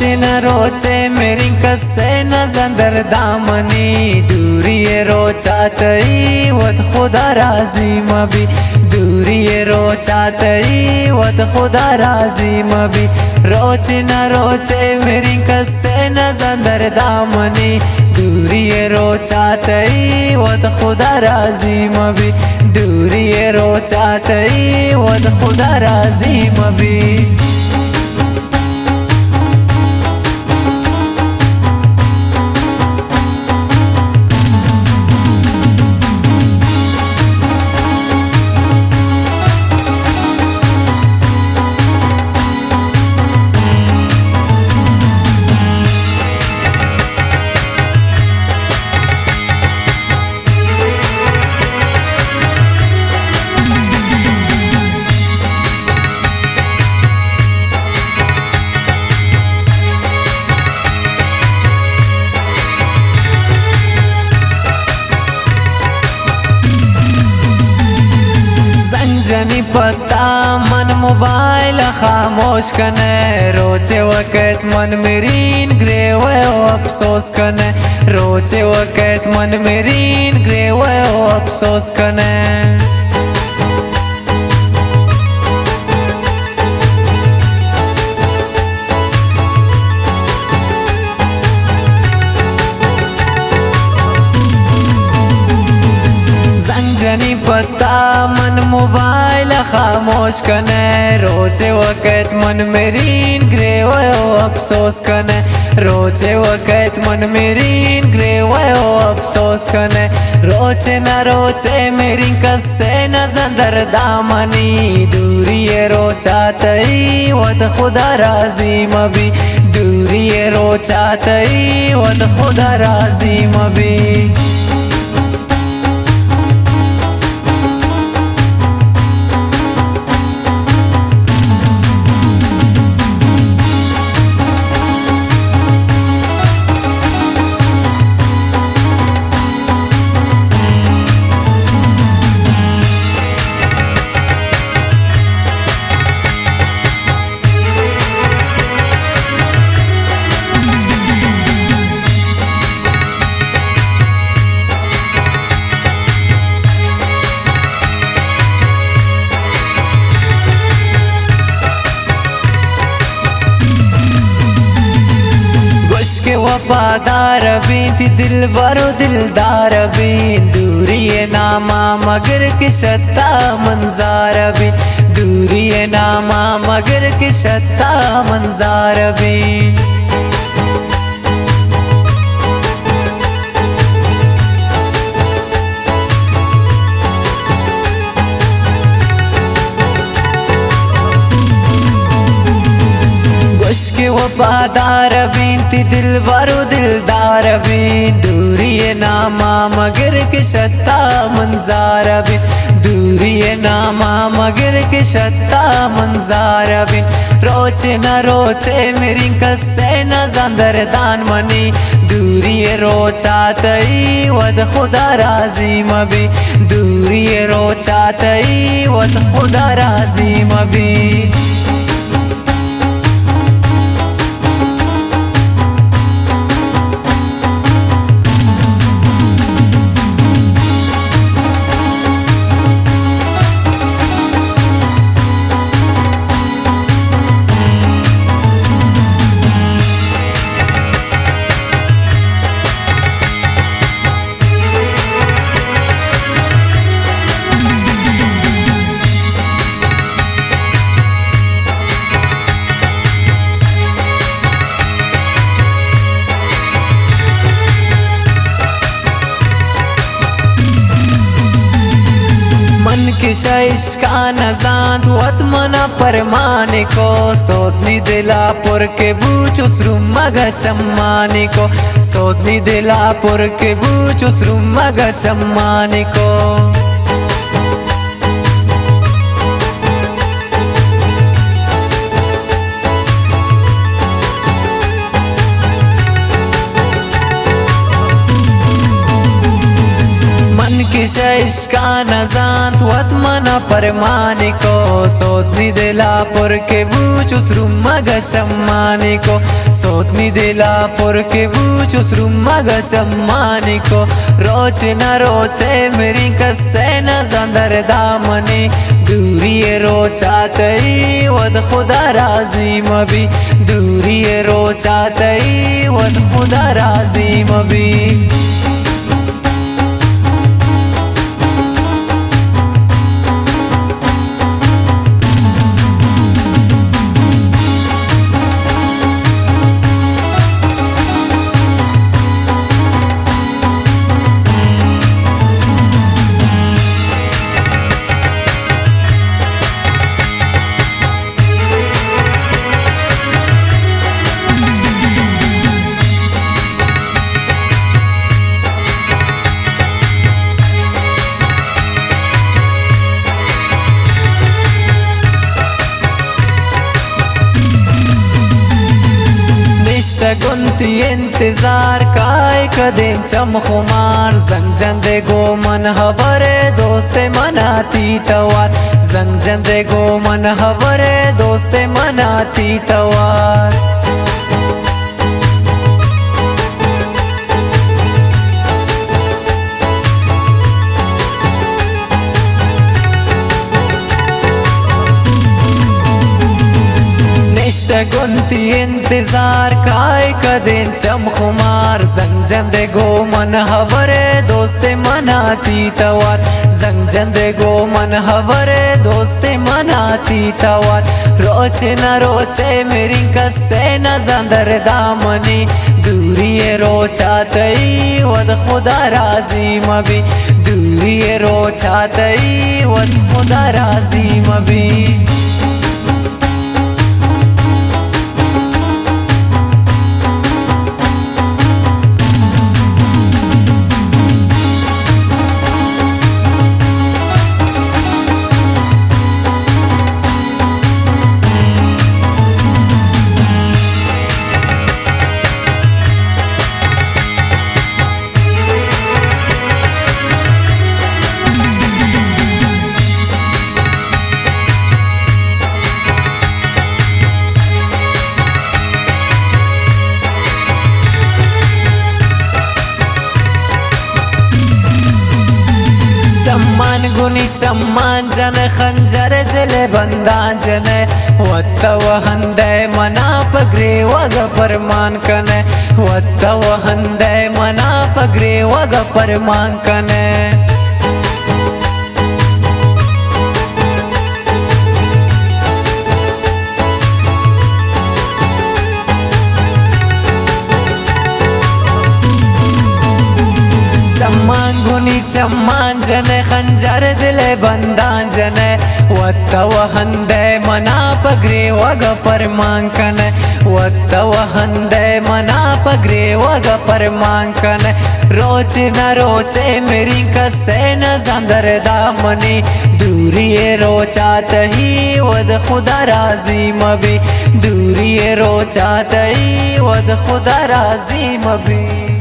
न रोचे मेरी कसे न जंदर दामनी दूरी रोचातई वत खुदा राजी मबी दूरी रोचातई वत खुदा राजी मबी न रोचे मेरी कसे न जंदर दामनी दूरी रोचातई वत खुदा राजी मबी दूरी रोचातई वत खुदा राजी मबी। जनी पता मन मोबाइल खामोश कने रोचे वक़्त मन मेरीन ग्रे वो अफसोस कने रोचे वक़्त मन मेरीन ग्रे वो अफसोस कने। जनी पता मन मोबाइल खामोश कने रोचे वक़्त मन मेरीन ग्रे वो अफसोस कने रोचे वक़्त मन मेरीन ग्रे वो अफसोस कने रोचे न रोचे मेरी कसे न जंदर दामनी दूरी रोचातई वत खुदा राजी मबी दूरी रोचातई वत खुदा राजी मबी। वफादार बीती दिल बरो दिलदार बीन दूरी नामा मगर के शत्ता मंजार बीन दूरी नामा मगर के शत्ता मंजार बीन। के वफादार बीनती दिल बरो दिलदार बीन दूरी नामा मगर के शत्ता मंजार बीन दूरी नामा मगर के शत्ता मंजार बीन रोचे न रोचे मेरी कसे न जंदर दान मनी दूरी रोचातई वत खुदा राजी मबी दूरी रोचातई वत खुदा राजी मबी। किशा इश्का नजांत वत मना परमाने को सोदनी दिला पुर के बूच उसरुम मगा चम्माने को सोदनी दिला पुर के बूच उसरुम मगा चम्माने को। हमेशा इश्का नजांत वत मना परमानी को सोतनी दिला पुर के बूच उस रूमा गचम्मानी को सोतनी दिला पुर के बूच उस रूमा गचम्मानी को रोचे न रोचे मेरी कसे न जंदर दामनी दूरी रोचातई वद खुदा राजी मबी दूरी रोचातई वद खुदा राजी मबी गुनती इंतजार काय कदें चम खुमार जंग जंदे गो मन हबरे दोस्ते मनाती तवार जंग जंदे गो मन हबरे दोस्ते मनाती तवार गुनती इंतजार काय कदें चम खुमार जंग जंदे गो मन हबरे दोस्ते मनाती तवार जंग जंदे गो मन हबरे दोस्ते मनाती तवार रोचे न रोचे मेरी कसे न जंदर दामनी दूरी रोचातई वद खुदा राजी मबी दूरी रोचातई वद खुदा राजी मबी चम्मान गुनी चम्मान जन खंजर दिल बंदा जन वत्त वहंदे मना पगरे वग परमान कने वत्त वहंदे मना पगरे वग परमान कने चम्मान गुनी चम्मान जने खंजर दिले बंदान जने वत्त वहंदे मना पगरे वग परमांकन वत्त वहंदे मना पगरे वग परमांकन रोचे न रोचे मेरी कसे न जंदर दामनी दूरी रोचात ही वद खुदा राजी मबी दूरी रोचात ही वद खुदा राजी मबी।